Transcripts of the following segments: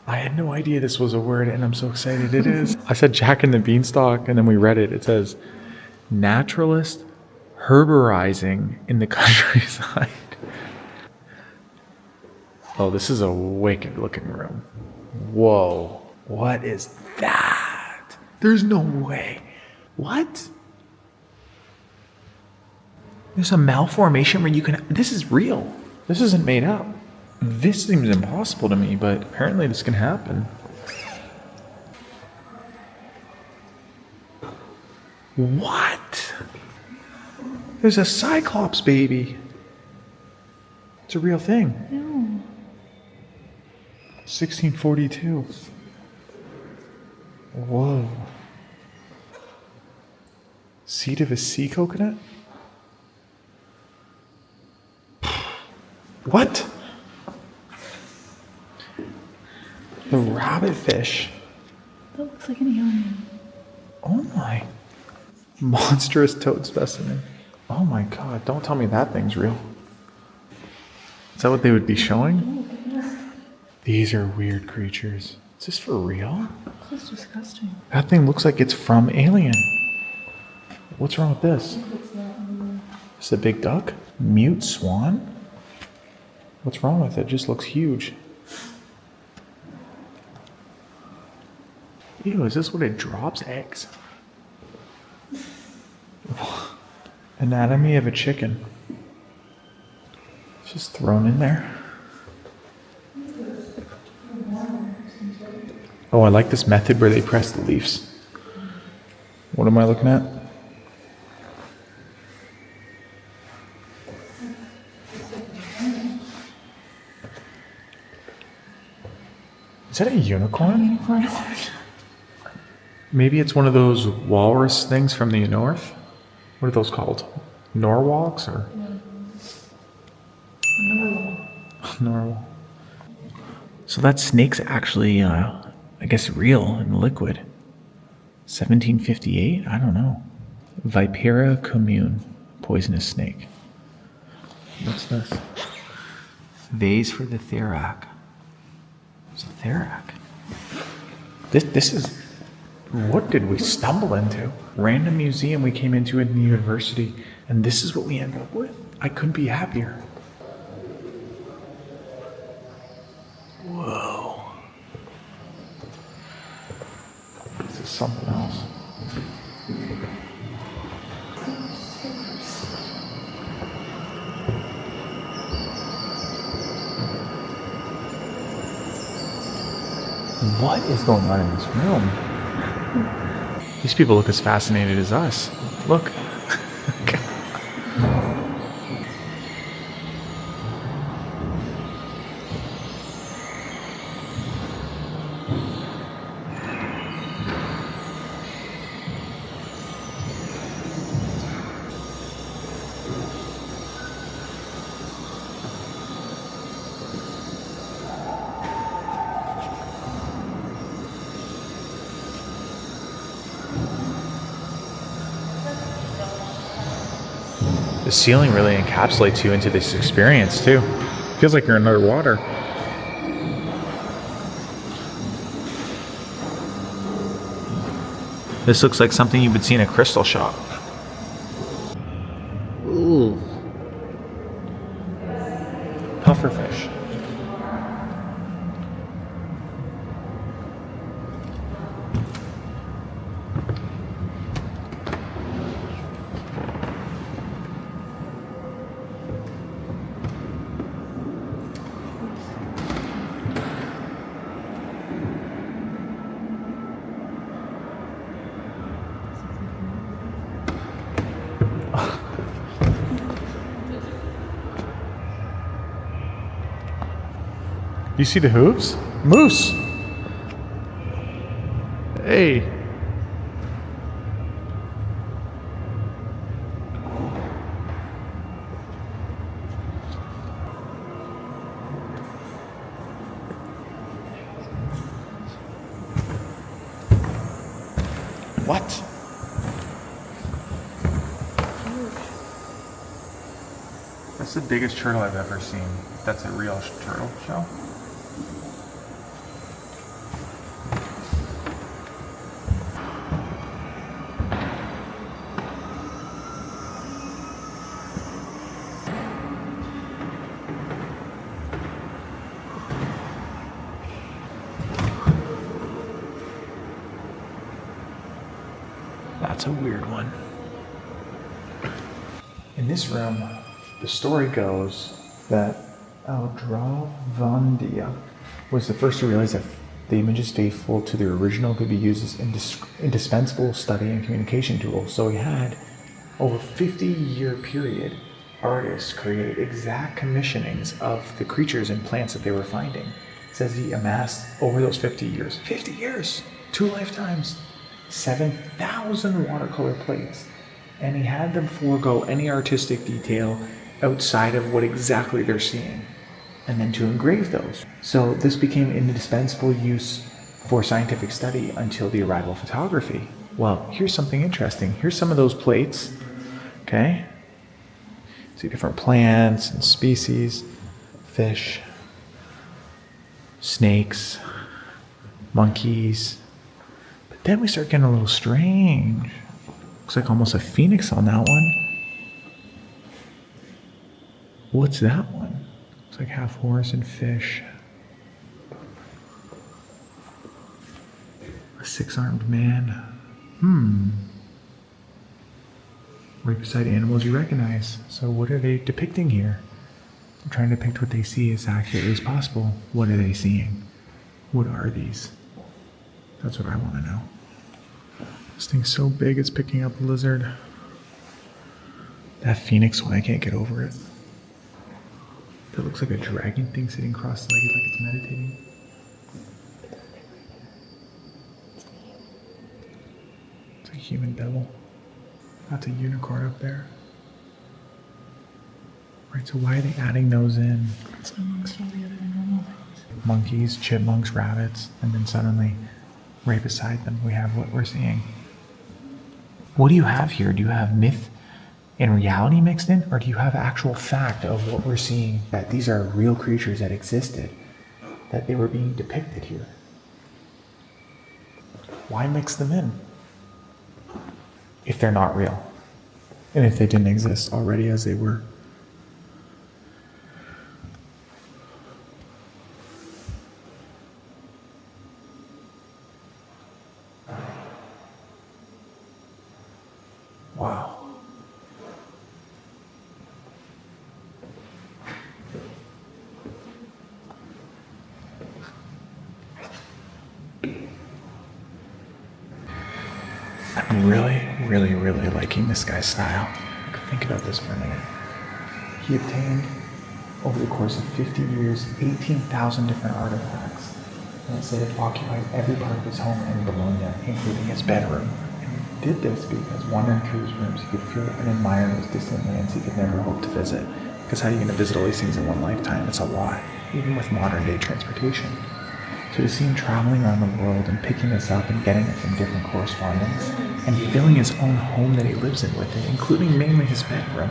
I had no idea this was a word, and I'm so excited it is. I said Jack and the Beanstalk, and then we read it. It says, naturalist herborizing in the countryside. Oh, this is a wicked looking room. Whoa. What is that? There's no way. What? There's a malformation where you can... This is real. This isn't made up. This seems impossible to me, but apparently this can happen. What? There's a Cyclops baby. It's a real thing. No. 1642. Whoa. Seed of a sea coconut? What? The rabbitfish. That looks like an alien. Oh my. Monstrous toad specimen. Oh my god, don't tell me that thing's real. Is that what they would be showing? These are weird creatures. Is this for real? This is disgusting. That thing looks like it's from Alien. What's wrong with this? Is it a big duck? Mute swan? What's wrong with it? It just looks huge. Ew, is this what it drops? Eggs? Anatomy of a chicken. It's just thrown in there. Oh, I like this method where they press the leaves. What am I looking at? Is that a unicorn? Unicorn. Maybe it's one of those walrus things from the north. What are those called? Norwalks or? Norwal. So that snake's actually, I guess, real and liquid. 1758? I don't know. Vipera commune, poisonous snake. What's this? Vase for the Therac. It's a Therac. This is... What did we stumble into? Random museum we came into in the university, and this is what we ended up with. I couldn't be happier. Whoa. This is something else. What is going on in this room? These people look as fascinated as us. Look. The ceiling really encapsulates you into this experience too. Feels like you're underwater. This looks like something you would see in a crystal shop. Ooh. Pufferfish. You see the hooves? Moose! Hey! What? That's the biggest turtle I've ever seen. That's a real turtle shell. That's a weird one. In this room, the story goes that Aldrovandi was the first to realize that the images faithful to the original could be used as indispensable study and communication tools. So he had, over a 50-year period, artists create exact commissionings of the creatures and plants that they were finding. It says he amassed, over those 50 years, 2 lifetimes, 7,000 watercolor plates. And he had them forego any artistic detail outside of what exactly they're seeing, and then to engrave those. So this became indispensable use for scientific study until the arrival of photography. Well, here's something interesting. Here's some of those plates, okay? See different plants and species, fish, snakes, monkeys. But then we start getting a little strange. Looks like almost a phoenix on that one. What's that one? Looks like half horse and fish. A 6-armed man. Right beside animals you recognize. So what are they depicting here? They're trying to depict what they see as accurately as possible. What are they seeing? What are these? That's what I want to know. This thing's so big it's picking up a lizard. That phoenix one, I can't get over it. That looks like a dragon thing sitting cross-legged like it's meditating. It's a human devil. That's a unicorn up there. Right, so why are they adding those in? It's amongst all the other normal things. Monkeys, chipmunks, rabbits, and then suddenly, right beside them, we have what we're seeing. What do you have here? Do you have myth and reality mixed in? Or do you have actual fact of what we're seeing, that these are real creatures that existed, that they were being depicted here? Why mix them in if they're not real? And if they didn't exist already as they were? Wow. I'm really liking this guy's style. Think about this for a minute. He obtained, over the course of 50 years, 18,000 different artifacts. And it said it occupied every part of his home in Bologna, including his bedroom. And he did this because wandering through his rooms, he could feel and admire those distant lands he could never hope to visit. Because how are you going to visit all these things in one lifetime? It's a lot, even with modern day transportation. So to see him traveling around the world and picking this up and getting it from different correspondents and filling his own home that he lives in with it, including mainly his bedroom.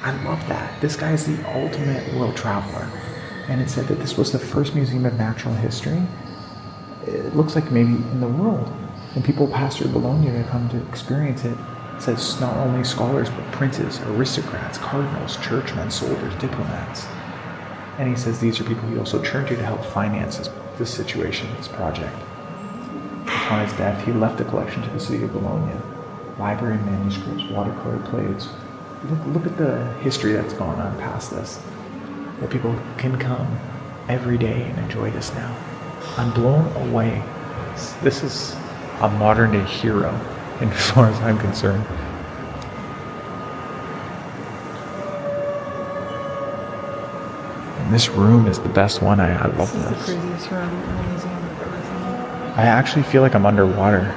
I love that. This guy is the ultimate world traveler. And it said that this was the first museum of natural history. It looks like maybe in the world. And people pass through Bologna to come to experience it. It says not only scholars, but princes, aristocrats, cardinals, churchmen, soldiers, diplomats. And he says these are people he also turned to help finance this situation, this project. Upon his death, he left a collection to the city of Bologna. Library manuscripts, watercolor plates. Look at the history that's gone on past this. That people can come every day and enjoy this now. I'm blown away. This is a modern day hero, as far as I'm concerned. And this room is the best one. I love this. This is the craziest room in the museum I've ever seen. I actually feel like I'm underwater.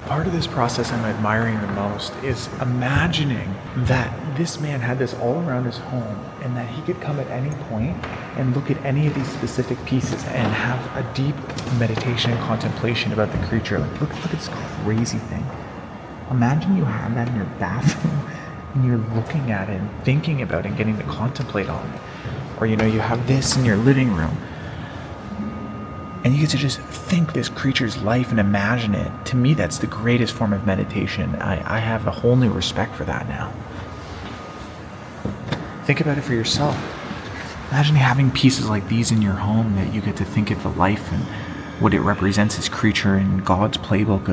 Part of this process I'm admiring the most is imagining that this man had this all around his home and that he could come at any point and look at any of these specific pieces and have a deep meditation and contemplation about the creature. Like, look at this crazy thing. Imagine you have that in your bathroom and you're looking at it and thinking about it and getting to contemplate on it. Or, you have this in your living room. And you get to just think this creature's life and imagine it. To me, that's the greatest form of meditation. I have a whole new respect for that now. Think about it for yourself. Imagine having pieces like these in your home that you get to think of the life and what it represents as creature in God's playbook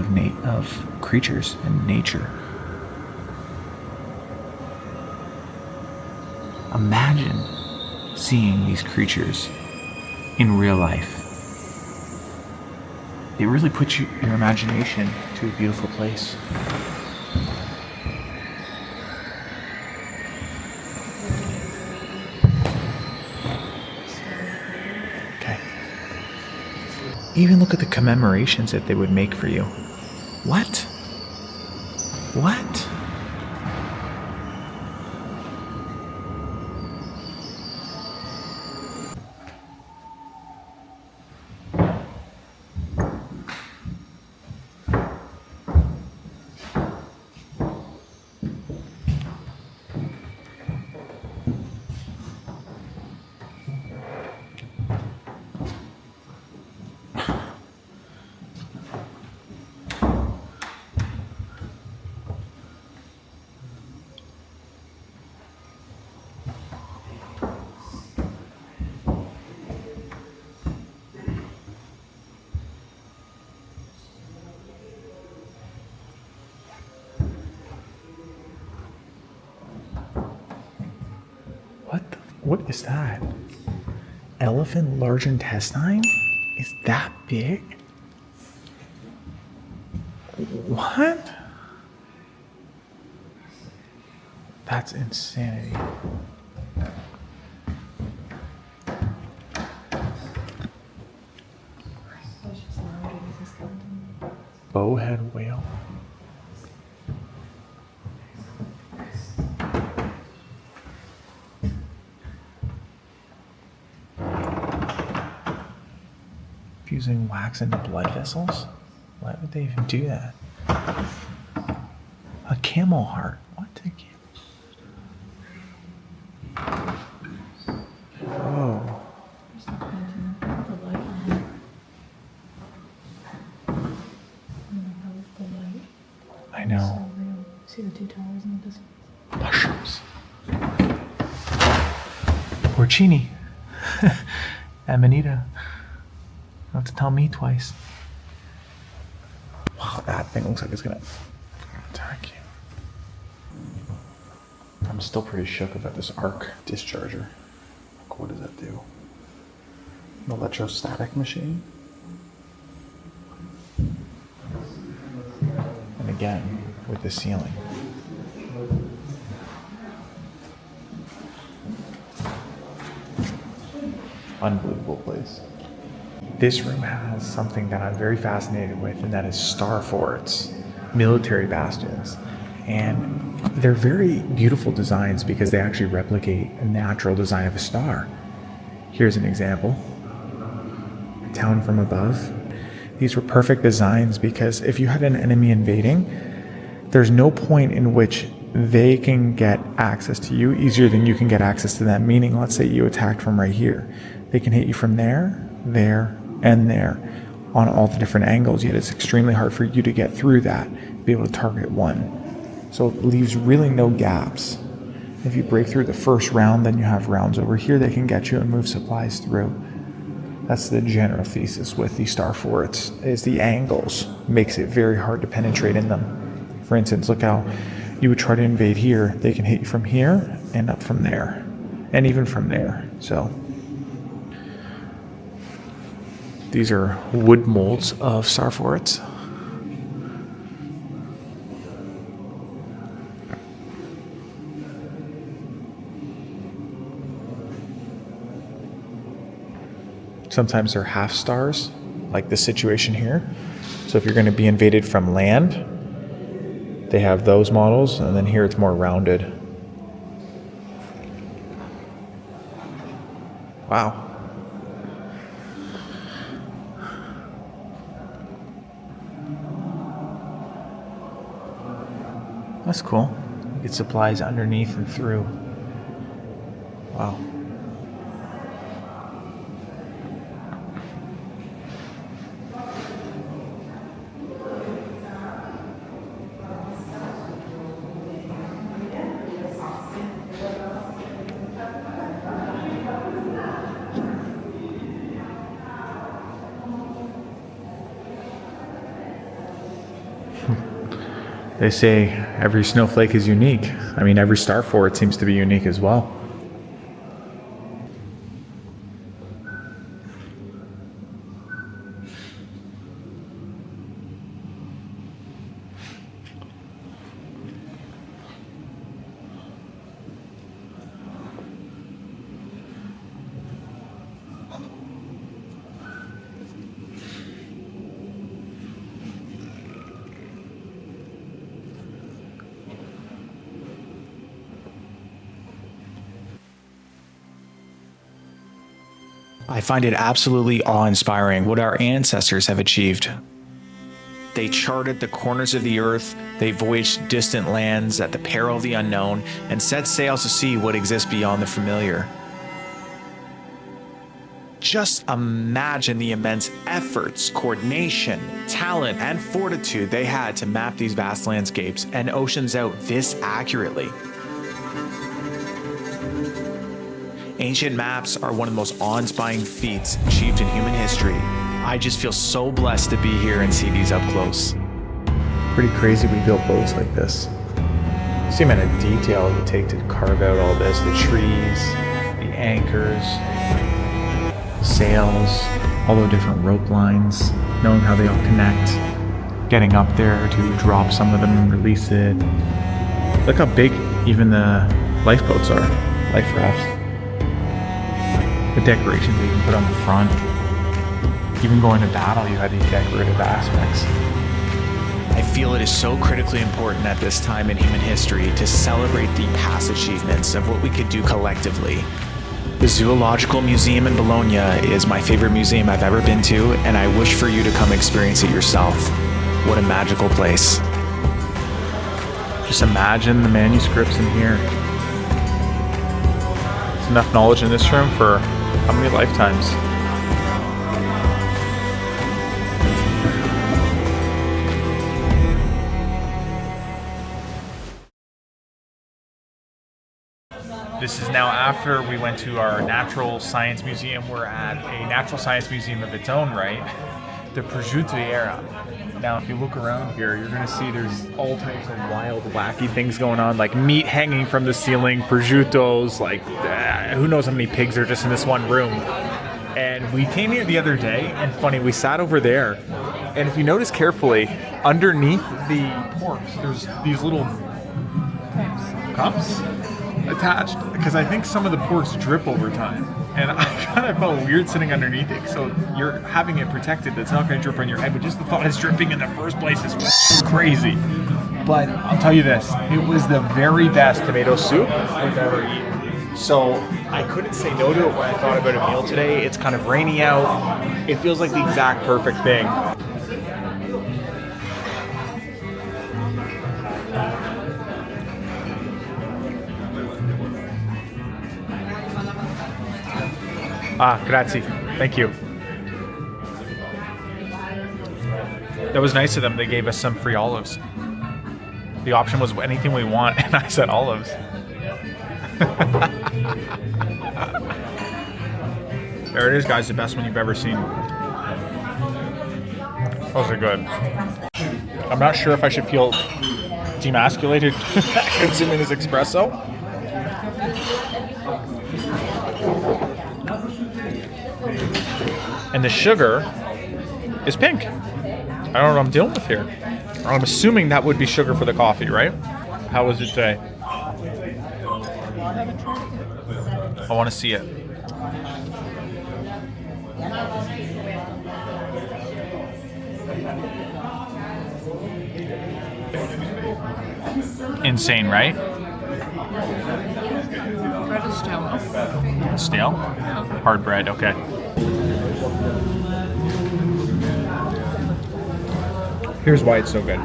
of creatures and nature. Imagine seeing these creatures in real life. They really put your imagination to a beautiful place. Okay. Even look at the commemorations that they would make for you. What? What? What is that? Elephant large intestine? Is that big? What? That's insanity. Bowhead whale. Fusing wax into blood vessels? Why would they even do that? A camel heart. What a camel? Whoa. I know. See the two towers in the distance? Mushrooms. Porcini. Amanita. You have to tell me twice. Wow, that thing looks like it's gonna attack you. I'm still pretty shook about this arc discharger. Like, what does that do? An electrostatic machine? And again, with the ceiling. Unbelievable place. This room has something that I'm very fascinated with, and that is star forts, military bastions. And they're very beautiful designs because they actually replicate a natural design of a star. Here's an example. A town from above. These were perfect designs because if you had an enemy invading, there's no point in which they can get access to you easier than you can get access to them. Meaning, let's say you attacked from right here. They can hit you from there, there, and there on all the different angles, yet it's extremely hard for you to get through that, be able to target one. So it leaves really no gaps. If you break through the first round, then you have rounds over here that can get you and move supplies through. That's the general thesis with these star forts, is the angles makes it very hard to penetrate in them. For instance, look how you would try to invade here. They can hit you from here and up from there, and even from there. So these are wood molds of star forts. Sometimes they're half stars, like the situation here. So if you're going to be invaded from land, they have those models, and then here it's more rounded. Wow. That's cool. You get supplies underneath and through. Wow. They say every snowflake is unique. I mean, every star fort seems to be unique as well. I find it absolutely awe-inspiring what our ancestors have achieved. They charted the corners of the earth, they voyaged distant lands at the peril of the unknown, and set sail to see what exists beyond the familiar. Just imagine the immense efforts, coordination, talent, and fortitude they had to map these vast landscapes and oceans out this accurately. Ancient maps are one of the most awe-inspiring feats achieved in human history. I just feel so blessed to be here and see these up close. Pretty crazy we built boats like this. See the amount of detail it would take to carve out all this, the trees, the anchors, sails, all the different rope lines, knowing how they all connect, getting up there to drop some of them and release it. Look how big even the lifeboats are, life rafts. The decorations that you can put on the front. Even going to battle, you had these decorative aspects. I feel it is so critically important at this time in human history to celebrate the past achievements of what we could do collectively. The Zoological Museum in Bologna is my favorite museum I've ever been to, and I wish for you to come experience it yourself. What a magical place. Just imagine the manuscripts in here. There's enough knowledge in this room for how many lifetimes? This is now after we went to our natural science museum. We're at a natural science museum of its own right, the Prosciuttiera. Now, if you look around here, you're gonna see there's all types of wild, wacky things going on, like meat hanging from the ceiling, prosciuttos, like who knows how many pigs are just in this one room. And we came here the other day, and funny, we sat over there, and if you notice carefully, underneath the porks, there's these little cups attached, because I think some of the porks drip over time. And I kind of felt weird sitting underneath it, so you're having it protected. It's not going to drip on your head, but just the thought it's dripping in the first place is crazy. But I'll tell you this, it was the very best tomato soup I've ever eaten. So I couldn't say no to it when I thought about a meal today. It's kind of rainy out. It feels like the exact perfect thing. Ah, grazie. Thank you. That was nice of them. They gave us some free olives. The option was anything we want, and I said olives. There it is, guys. The best one you've ever seen. Those are good. I'm not sure if I should feel demasculated consuming this espresso. And the sugar is pink. I don't know what I'm dealing with here. I'm assuming that would be sugar for the coffee, right? How was it today? I want to see it. Insane, right? Bread is stale. Stale? Hard bread, okay. Here's why it's so good.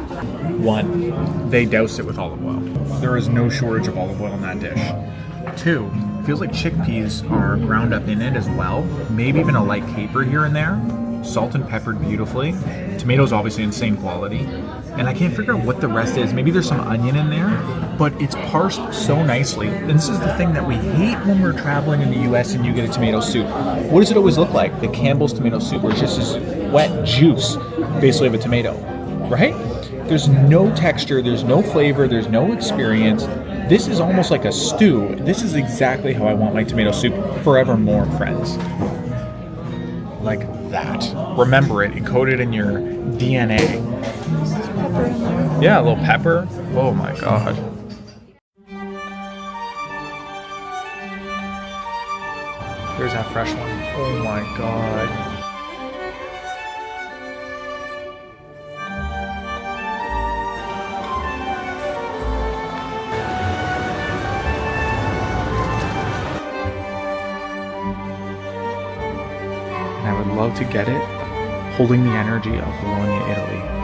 One, they douse it with olive oil. There is no shortage of olive oil in that dish. Two, it feels like chickpeas are ground up in it as well. Maybe even a light caper here and there. Salt and peppered beautifully. Tomatoes obviously insane quality. And I can't figure out what the rest is. Maybe there's some onion in there, but it's parsed so nicely. And this is the thing that we hate when we're traveling in the US and you get a tomato soup. What does it always look like? The Campbell's tomato soup, where it's just this wet juice, basically, of a tomato, right? There's no texture, there's no flavor, there's no experience. This is almost like a stew. This is exactly how I want my tomato soup forevermore, friends. Like that. Remember it, encode it in your DNA. Yeah, a little pepper. Oh my god. There's that fresh one. Oh my god. And I would love to get it holding the energy of Bologna, Italy.